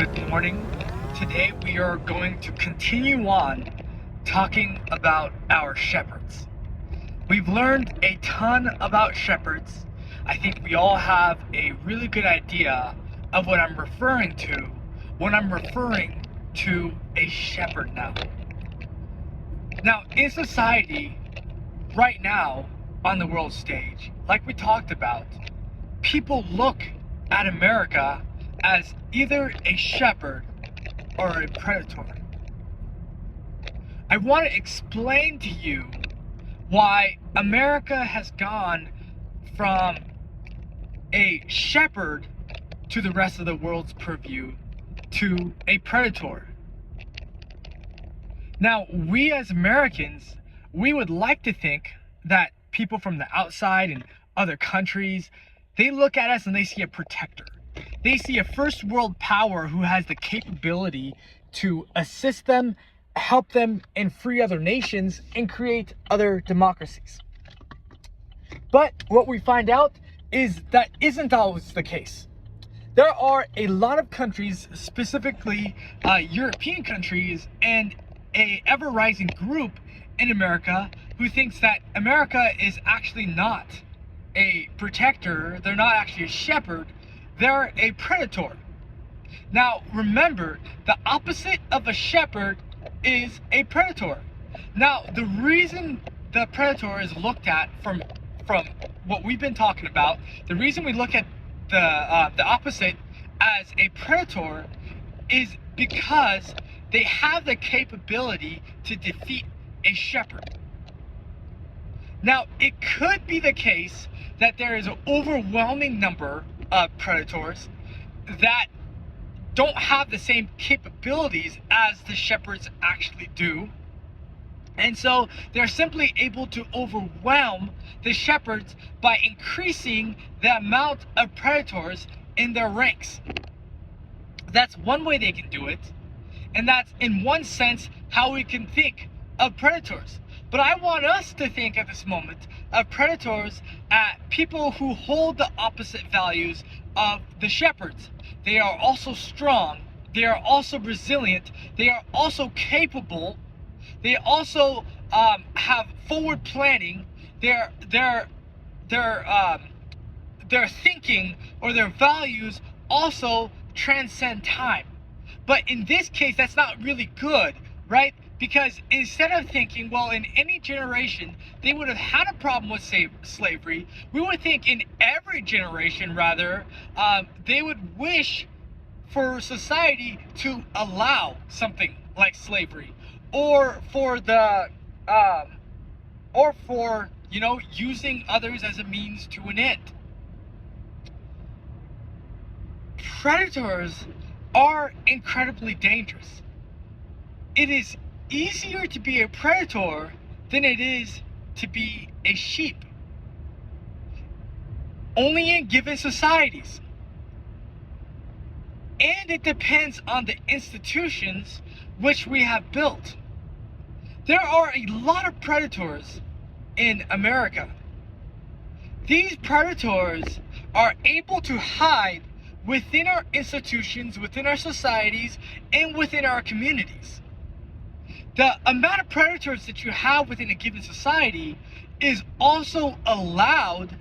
Good morning. Today we are going to continue on talking about our shepherds. We've learned a ton about shepherds. I think we all have a really good idea of what I'm referring to when I'm referring to a shepherd now. Now, in society, right now, on the world stage, like we talked about, people look at America as either a shepherd or a predator. I want to explain to you why America has gone from a shepherd to the rest of the world's purview to a predator. Now, we as Americans, we would like to think that people from the outside and other countries, they look at us and they see a protector. They see a first world power who has the capability to assist them, help them, and free other nations and create other democracies. But what we find out is that isn't always the case. There are a lot of countries, specifically European countries, and a ever-rising group in America who thinks that America is actually not a protector, they're not actually a shepherd, they're a predator. Now remember, the opposite of a shepherd is a predator. Now the reason the predator is looked at from what we've been talking about, the reason we look at the opposite as a predator is because they have the capability to defeat a shepherd. Now, it could be the case that there is an overwhelming number of predators that don't have the same capabilities as the shepherds actually do. And so they're simply able to overwhelm the shepherds by increasing the amount of predators in their ranks. That's one way they can do it. And that's, in one sense, how we can think of predators. But I want us to think at this moment of predators as people who hold the opposite values of the shepherds. They are also strong. They are also resilient. They are also capable. They also have forward planning. Their thinking or their values also transcend time. But in this case, that's not really good, right? Because instead of thinking, well, in any generation, they would have had a problem with slavery, we would think in every generation, rather, they would wish for society to allow something like slavery, or for using others as a means to an end. Predators are incredibly dangerous. It is easier to be a predator than it is to be a sheep. Only in given societies. And it depends on the institutions which we have built. There are a lot of predators in America. These predators are able to hide within our institutions, within our societies, and within our communities. The amount of predators that you have within a given society is also allowed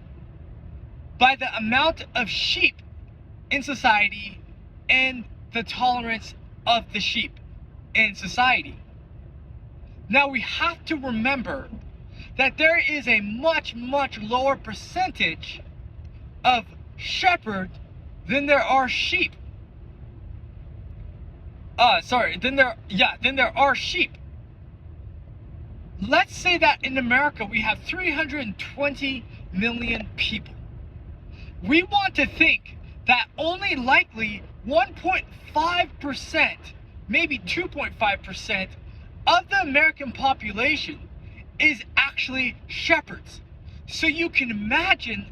by the amount of sheep in society and the tolerance of the sheep in society. Now we have to remember that there is a much, much lower percentage of shepherds than there are sheep. Then there are sheep. Let's say that in America we have 320 million people. We want to think that only likely 1.5%, maybe 2.5% of the American population is actually shepherds. So you can imagine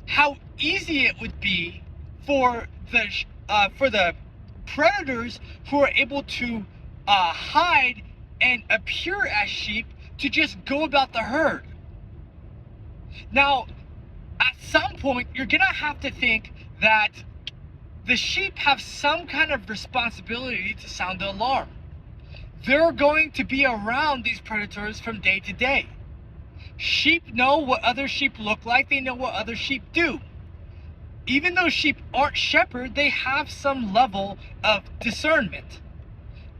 how easy it would be for the predators who are able to hide and appear as sheep to just go about the herd. Now, at some point, you're gonna have to think that the sheep have some kind of responsibility to sound the alarm. They're going to be around these predators from day to day. Sheep know what other sheep look like. They know what other sheep do. Even though sheep aren't shepherd, they have some level of discernment.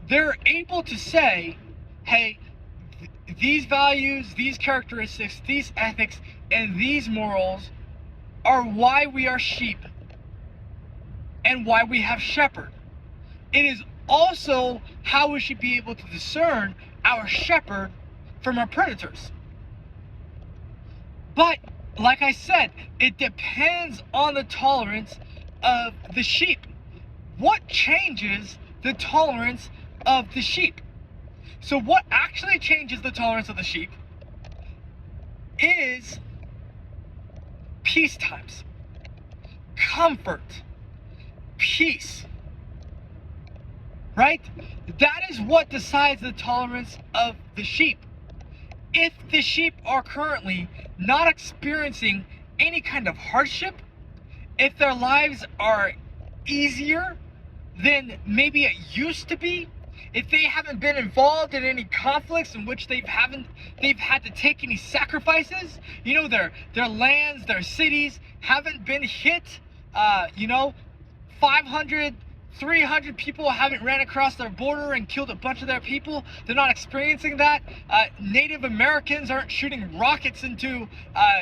They're able to say, hey, these values, these characteristics, these ethics, and these morals are why we are sheep and why we have shepherd. It is also how we should be able to discern our shepherd from our predators. But like I said, it depends on the tolerance of the sheep. What changes the tolerance of the sheep? So what actually changes the tolerance of the sheep is peace times, comfort, peace, right? That is what decides the tolerance of the sheep. If the sheep are currently not experiencing any kind of hardship, if their lives are easier than maybe it used to be, if they haven't been involved in any conflicts in which they've had to take any sacrifices, their lands, their cities haven't been hit, 500, 300 people haven't ran across their border and killed a bunch of their people. They're not experiencing that. Native Americans aren't shooting rockets into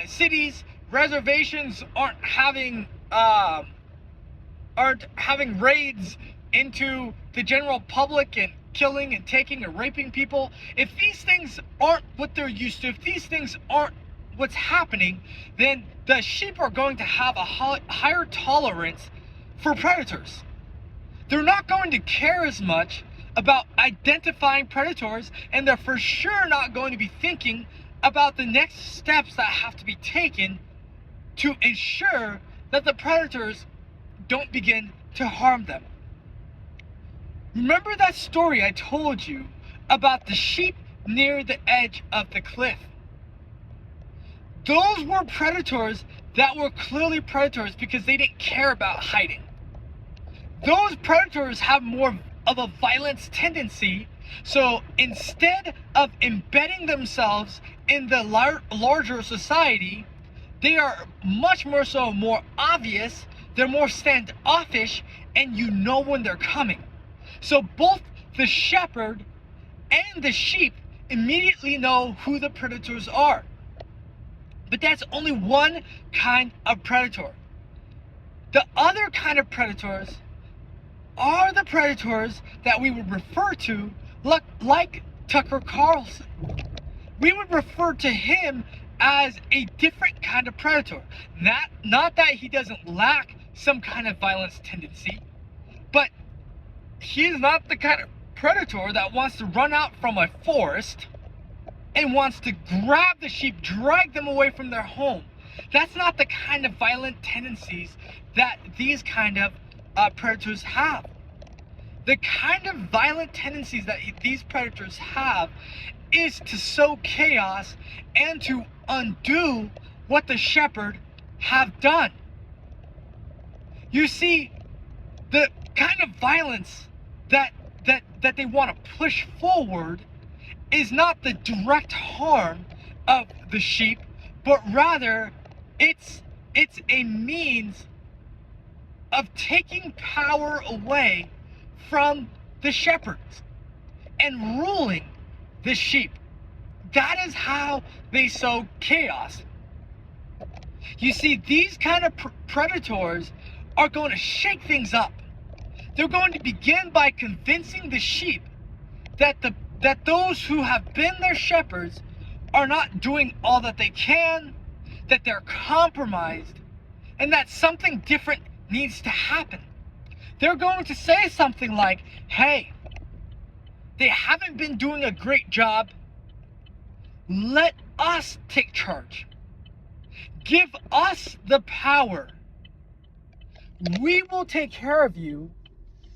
cities. Reservations aren't having raids into the general public and killing and taking and raping people. If these things aren't what they're used to, if these things aren't what's happening, then the sheep are going to have a higher tolerance for predators. They're not going to care as much about identifying predators, and they're for sure not going to be thinking about the next steps that have to be taken to ensure that the predators don't begin to harm them. Remember that story I told you about the sheep near the edge of the cliff? Those were predators that were clearly predators because they didn't care about hiding. Those predators have more of a violence tendency, so instead of embedding themselves in the larger society, they are much more obvious, they're more standoffish, and you know when they're coming. So both the shepherd and the sheep immediately know who the predators are. But that's only one kind of predator. The other kind of predators are the predators that we would refer to like Tucker Carlson. We would refer to him as a different kind of predator. Not that he doesn't lack some kind of violence tendency, but he's not the kind of predator that wants to run out from a forest and wants to grab the sheep, drag them away from their home. That's not the kind of violent tendencies that these kind of predators have. The kind of violent tendencies that these predators have is to sow chaos and to undo what the shepherd have done. You see, the kind of violence that they want to push forward is not the direct harm of the sheep, but rather it's a means of taking power away from the shepherds and ruling the sheep. That is how they sow chaos. You see, these kind of predators are going to shake things up. They're going to begin by convincing the sheep that those who have been their shepherds are not doing all that they can, that they're compromised, and that something different needs to happen. They're going to say something like, hey, they haven't been doing a great job. Let us take charge. Give us the power. We will take care of you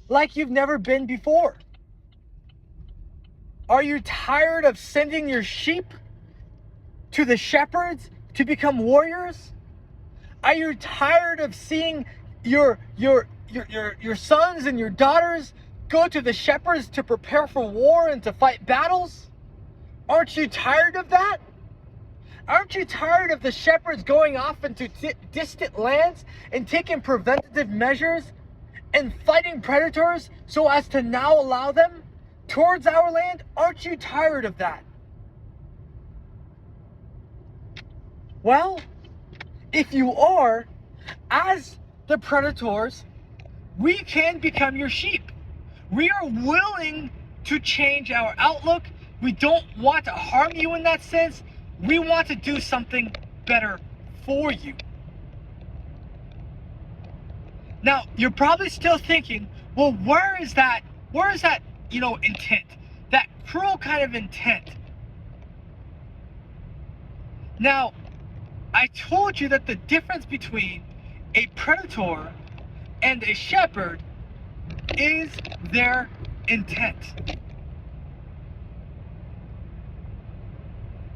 like you've never been before. Are you tired of sending your sheep to the shepherds to become warriors? Are you tired of seeing your your sons and your daughters go to the shepherds to prepare for war and to fight battles? Aren't you tired of that? Aren't you tired of the shepherds going off into distant lands and taking preventative measures and fighting predators so as to now allow them towards our land? Aren't you tired of that? Well, if you are, as the predators, we can become your sheep. We are willing to change our outlook. We don't want to harm you in that sense. We want to do something better for you. Now, you're probably still thinking, well, where is that, intent? That cruel kind of intent. Now, I told you that the difference between a predator and a shepherd is their intent.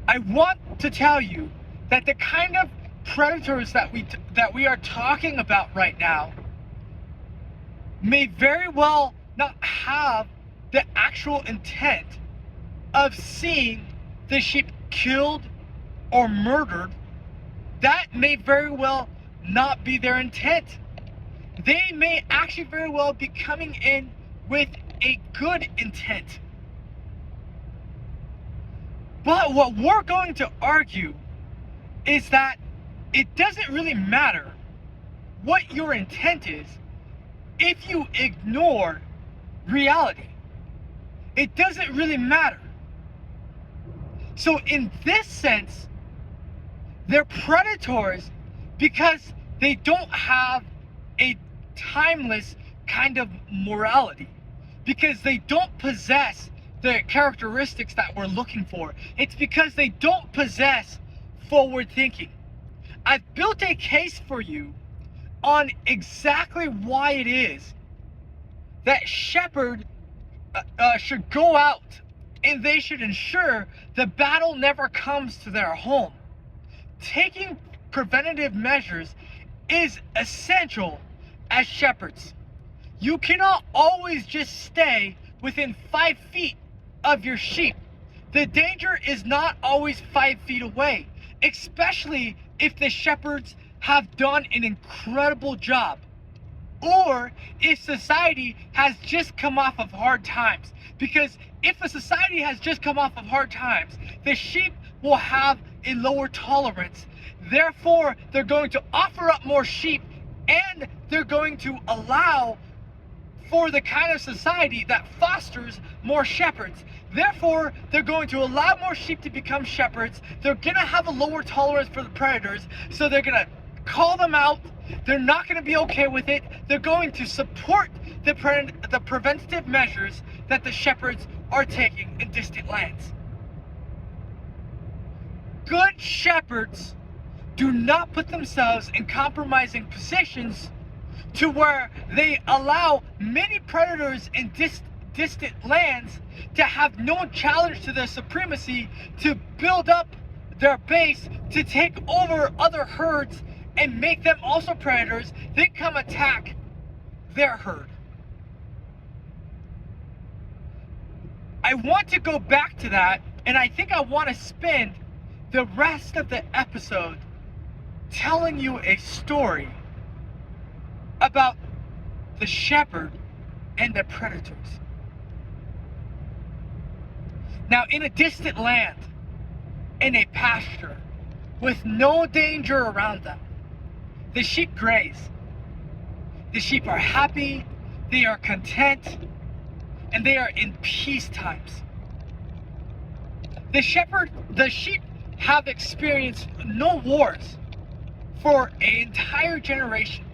I want to tell you that the kind of predators that we are talking about right now may very well not have the actual intent of seeing the sheep killed or murdered. That may very well not be their intent. They may actually very well be coming in with a good intent. But what we're going to argue is that it doesn't really matter what your intent is if you ignore reality. It doesn't really matter. So in this sense, they're predators because they don't have a timeless kind of morality, because they don't possess the characteristics that we're looking for. It's because they don't possess forward thinking. I've built a case for you on exactly why it is that shepherd should go out and they should ensure the battle never comes to their home. Taking preventative measures is essential as shepherds. You cannot always just stay within 5 feet of your sheep. The danger is not always 5 feet away, especially if the shepherds have done an incredible job, or if society has just come off of hard times. Because if a society has just come off of hard times, the sheep will have a lower tolerance. Therefore, they're going to offer up more sheep, and they're going to allow for the kind of society that fosters more shepherds. Therefore, they're going to allow more sheep to become shepherds. They're going to have a lower tolerance for the predators, so they're going to call them out. They're not going to be okay with it. They're going to support the preventative measures that the shepherds are taking in distant lands. Good shepherds do not put themselves in compromising positions to where they allow many predators in distant lands to have no challenge to their supremacy, to build up their base, to take over other herds and make them also predators, then come attack their herd. I want to go back to that, and I think I want to spend the rest of the episode telling you a story about the shepherd and the predators. Now, in a distant land, in a pasture, with no danger around them, the sheep graze. The sheep are happy, they are content, and they are in peace times. The sheep have experienced no wars for an entire generation.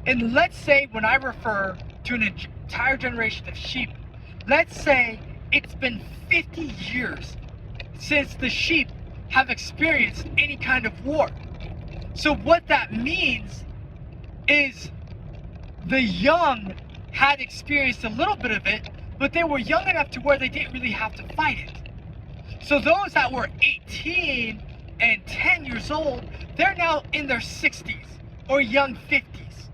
And let's say, when I refer to an entire generation of sheep, let's say it's been 50 years since the sheep have experienced any kind of war. So what that means is the young had experienced a little bit of it, but they were young enough to where they didn't really have to fight it. So those that were 18 and 10 years old, they're now in their 60s or young 50s.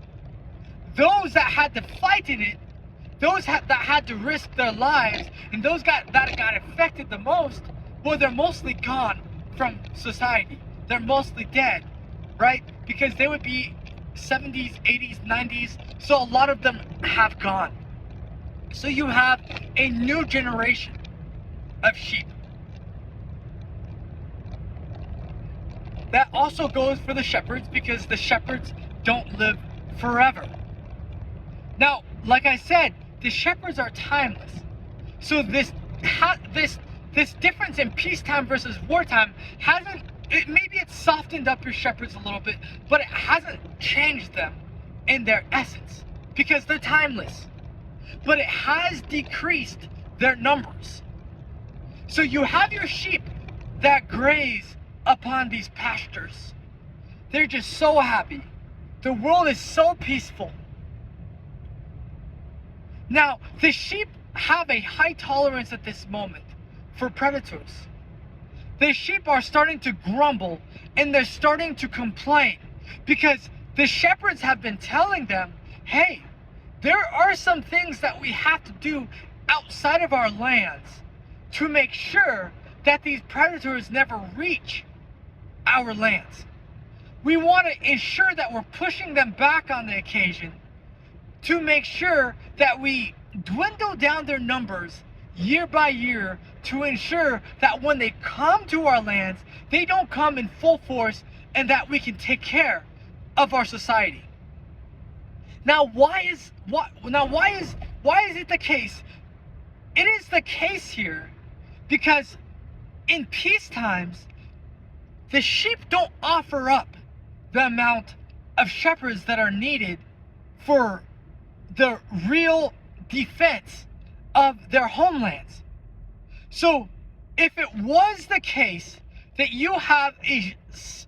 those that had to fight in it, that had to risk their lives, and those that got affected the most, well, they're mostly gone from society. They're mostly dead, right? Because they would be 70s, 80s, 90s, so a lot of them have gone. So you have a new generation of sheep. That also goes for the shepherds, because the shepherds don't live forever. Now, like I said, the shepherds are timeless. So this difference in peacetime versus wartime maybe it's softened up your shepherds a little bit, but it hasn't changed them in their essence, because they're timeless. But it has decreased their numbers. So you have your sheep that graze upon these pastures. They're just so happy. The world is so peaceful. Now, the sheep have a high tolerance at this moment for predators. The sheep are starting to grumble and they're starting to complain because the shepherds have been telling them, hey, there are some things that we have to do outside of our lands to make sure that these predators never reach our lands. We want to ensure that we're pushing them back on the occasion to make sure that we dwindle down their numbers year by year, to ensure that when they come to our lands, they don't come in full force, and that we can take care of our society. Now, why is it the case? It is the case here because in peace times, the sheep don't offer up the amount of shepherds that are needed for the real defense of their homelands. So if it was the case that you have a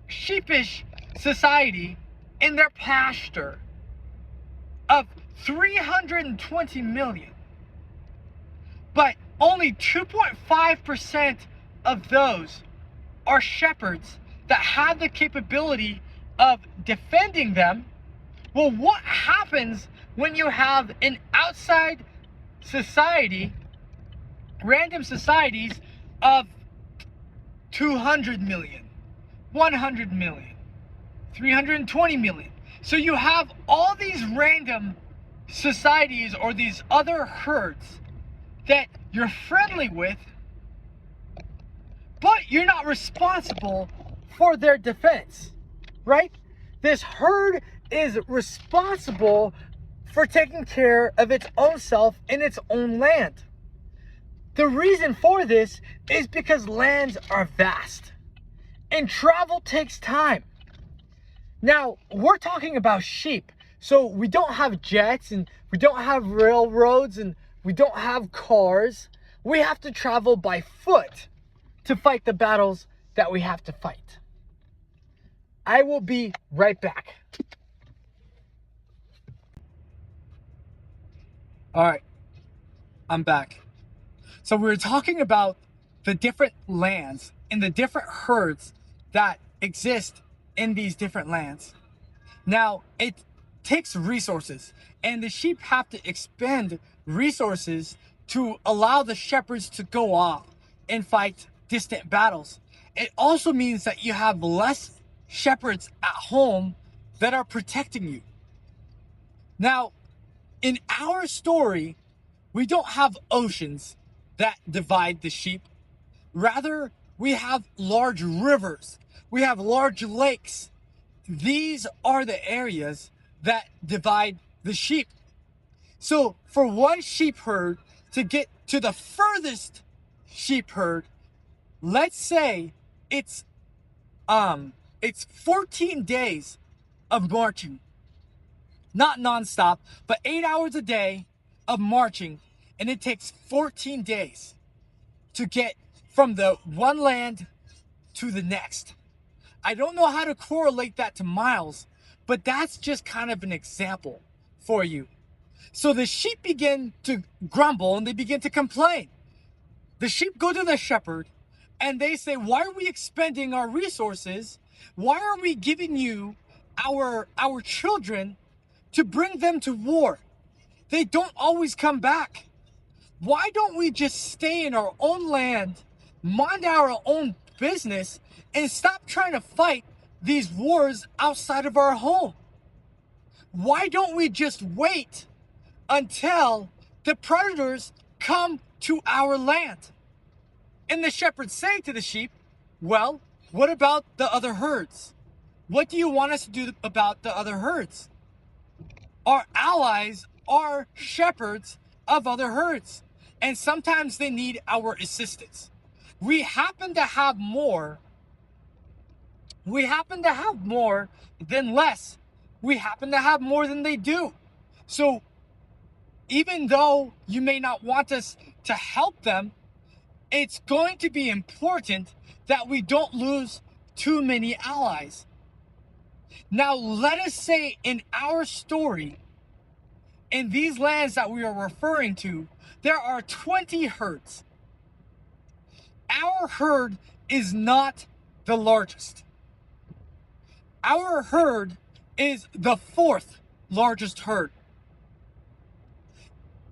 sheepish society in their pasture of 320 million, but only 2.5% of those are shepherds that have the capability of defending them, well, what happens when you have an outside society, random societies of 200 million, 100 million, 320 million? So you have all these random societies or these other herds that you're friendly with, but you're not responsible for their defense, right? This herd is responsible for taking care of its own self in its own land. The reason for this is because lands are vast and travel takes time. Now, we're talking about sheep, so we don't have jets and we don't have railroads and we don't have cars. We have to travel by foot to fight the battles that we have to fight. I will be right back. All right, I'm back. So we were talking about the different lands and the different herds that exist in these different lands. Now, it takes resources, and the sheep have to expend resources to allow the shepherds to go off and fight distant battles. It also means that you have less shepherds at home that are protecting you. Now, in our story, we don't have oceans that divide the sheep. Rather, we have large rivers. We have large lakes. These are the areas that divide the sheep. So for one sheep herd to get to the furthest sheep herd, let's say it's 14 days of marching. Not nonstop, but 8 hours a day of marching, and it takes 14 days to get from the one land to the next. I don't know how to correlate that to miles, but that's just kind of an example for you. So the sheep begin to grumble and they begin to complain. The sheep go to the shepherd and they say, why are we expending our resources? Why are we giving you our children to bring them to war. They don't always come back. Why don't we just stay in our own land, mind our own business, and stop trying to fight these wars outside of our home? Why don't we just wait until the predators come to our land? And the shepherds say to the sheep, well, what about the other herds? What do you want us to do about the other herds? Our allies are shepherds of other herds, and sometimes they need our assistance. We happen to have more than less. We happen to have more than they do. So even though you may not want us to help them, it's going to be important that we don't lose too many allies. Now, let us say in our story, in these lands that we are referring to, there are 20 herds. Our herd is not the largest. Our herd is the 4th largest herd.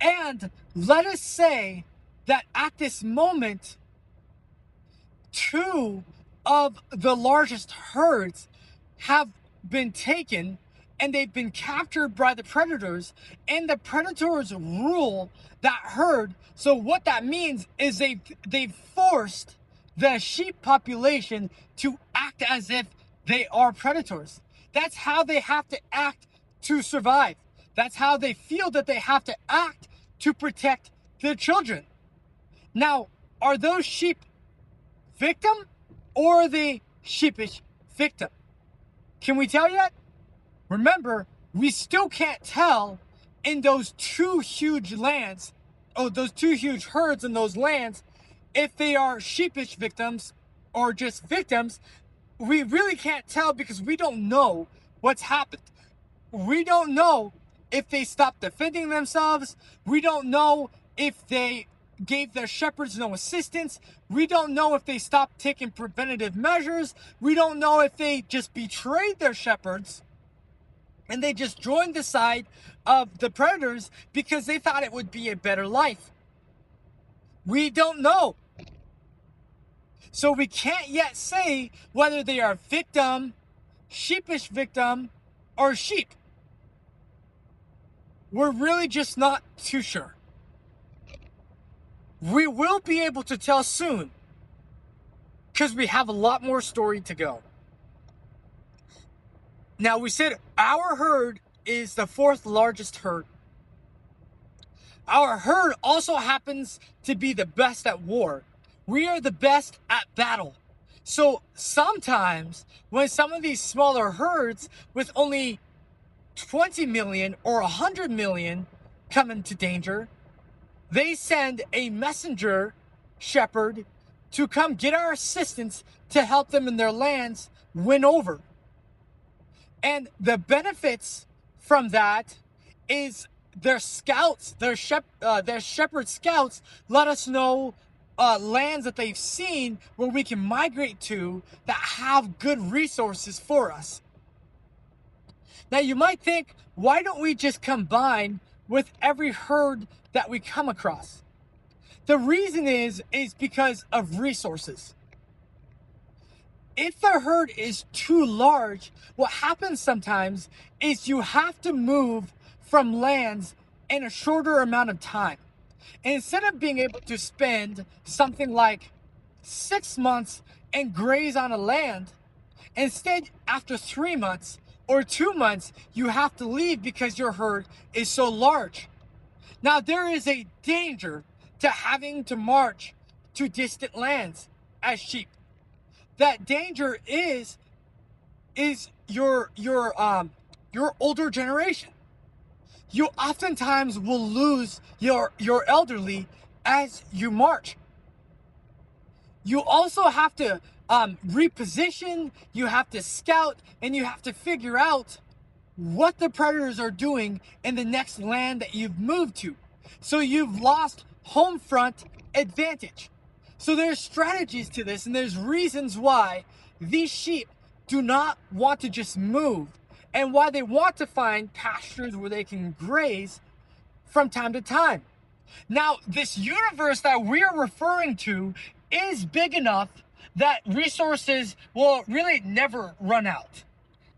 And let us say that at this moment, 2 of the largest herds have been taken and they've been captured by the predators, and the predators rule that herd. So what that means is they've forced the sheep population to act as if they are predators. That's how they have to act to survive. That's how they feel that they have to act to protect their children. Now, are those sheep victim or are they sheepish victim? Can we tell yet? Remember, we still can't tell in those 2 huge lands, those 2 huge herds in those lands, if they are sheepish victims or just victims. We really can't tell because we don't know what's happened. We don't know if they stopped defending themselves. We don't know if they gave their shepherds no assistance. We don't know if they stopped taking preventative measures. We don't know if they just betrayed their shepherds and they just joined the side of the predators because they thought it would be a better life. We don't know. So we can't yet say whether they are victim, sheepish victim, or sheep. We're really just not too sure. We will be able to tell soon because we have a lot more story to go. Now, we said our herd is the 4th largest herd. Our herd also happens to be the best at war. We are the best at battle. So sometimes when some of these smaller herds with only 20 million or 100 million come into danger, they send a messenger shepherd to come get our assistance to help them in their lands win over. And the benefits from that is their scouts, their shepherd scouts let us know lands that they've seen where we can migrate to that have good resources for us. Now you might think, why don't we just combine with every herd that we come across? The reason is because of resources. If the herd is too large, what happens sometimes is you have to move from lands in a shorter amount of time. And instead of being able to spend something like 6 months and graze on a land, instead after 3 months or 2 months, you have to leave because your herd is so large. Now there is a danger to having to march to distant lands as sheep. That danger is your older generation. You oftentimes will lose your elderly as you march. You also have to reposition, you have to scout, and you have to figure out what the predators are doing in the next land that you've moved to. So you've lost home front advantage. So there's strategies to this, and there's reasons why these sheep do not want to just move and why they want to find pastures where they can graze from time to time. Now, this universe that we're referring to is big enough that resources will really never run out.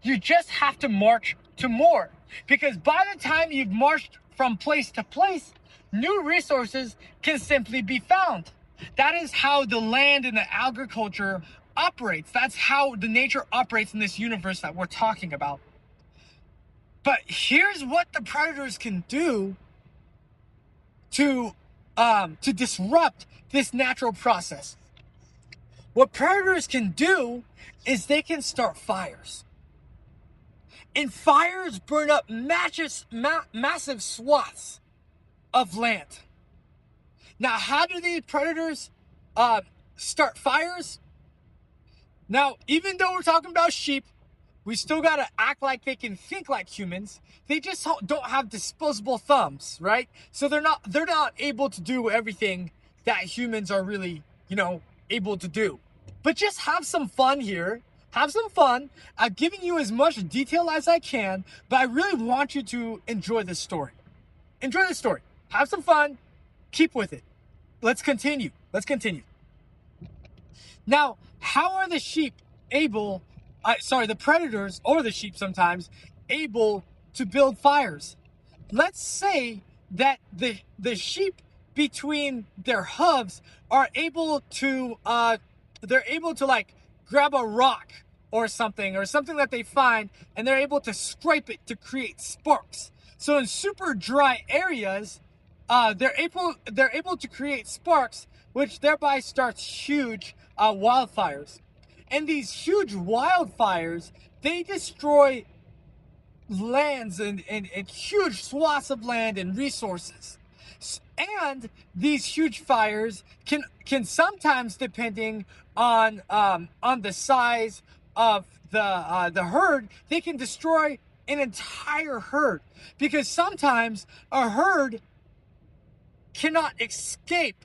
You just have to march to more, because by the time you've marched from place to place, new resources can simply be found. That is how the land and the agriculture operates. That's how the nature operates in this universe that we're talking about. But here's what the predators can do to disrupt this natural process. What predators can do is they can start fires. And fires burn up massive swaths of land. Now, how do these predators start fires? Now, even though we're talking about sheep, we still gotta act like they can think like humans. They just don't have disposable thumbs, right? So they're not able to do everything that humans are really, able to do. But just have some fun here. Have some fun. I'm giving you as much detail as I can, but I really want you to enjoy this story. Enjoy this story. Have some fun. Keep with it. Let's continue. Now, how are the sheep the predators, or the sheep sometimes, able to build fires? Let's say that the sheep between their hooves are able to, like grab a rock or something that they find, and they're able to scrape it to create sparks. So in super dry areas, they're able to create sparks, which thereby starts huge wildfires. And these huge wildfires, they destroy lands and huge swaths of land and resources. And these huge fires can sometimes, depending on the size of the herd, they can destroy an entire herd, because sometimes a herd cannot escape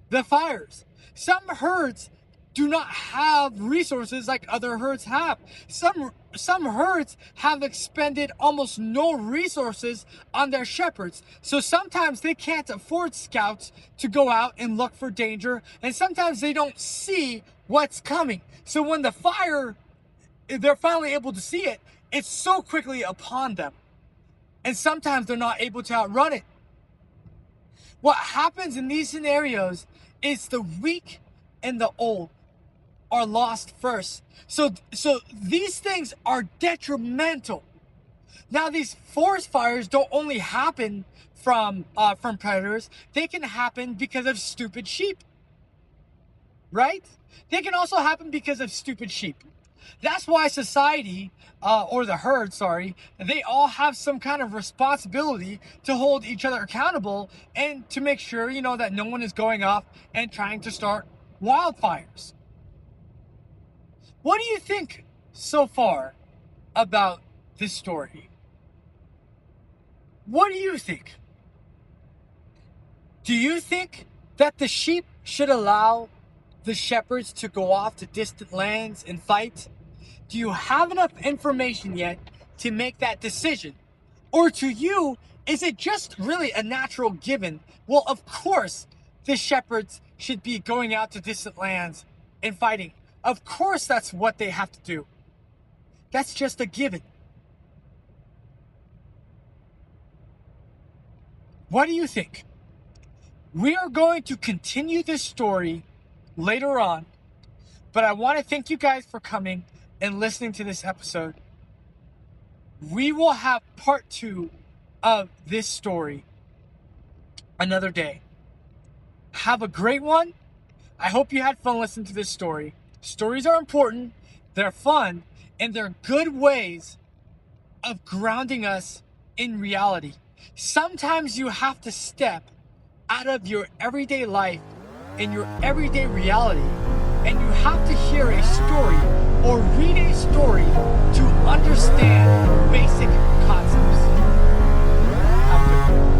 the fires. Some herds do not have resources like other herds have. Some herds have expended almost no resources on their shepherds. So sometimes they can't afford scouts to go out and look for danger, and sometimes they don't see what's coming. So when the fire, they're finally able to see it, it's so quickly upon them. And sometimes they're not able to outrun it. What happens in these scenarios is the weak and the old are lost first. So these things are detrimental. Now, these forest fires don't only happen from predators. They can happen because of stupid sheep, right? They can also happen because of stupid sheep. That's why society, or the herd, they all have some kind of responsibility to hold each other accountable and to make sure, that no one is going off and trying to start wildfires. What do you think so far about this story? What do you think? Do you think that the sheep should allow the shepherds to go off to distant lands and fight? Do you have enough information yet to make that decision? Or to you, is it just really a natural given? Well, of course, the shepherds should be going out to distant lands and fighting. Of course, that's what they have to do. That's just a given. What do you think? We are going to continue this story later on, but I want to thank you guys for coming and listening to this episode. We will have part 2 of this story another day. Have a great one. I hope you had fun listening to this story. Stories are important, they're fun, and they're good ways of grounding us in reality. Sometimes you have to step out of your everyday life and your everyday reality, and you have to hear a story or read a story to understand basic concepts. Have a good one.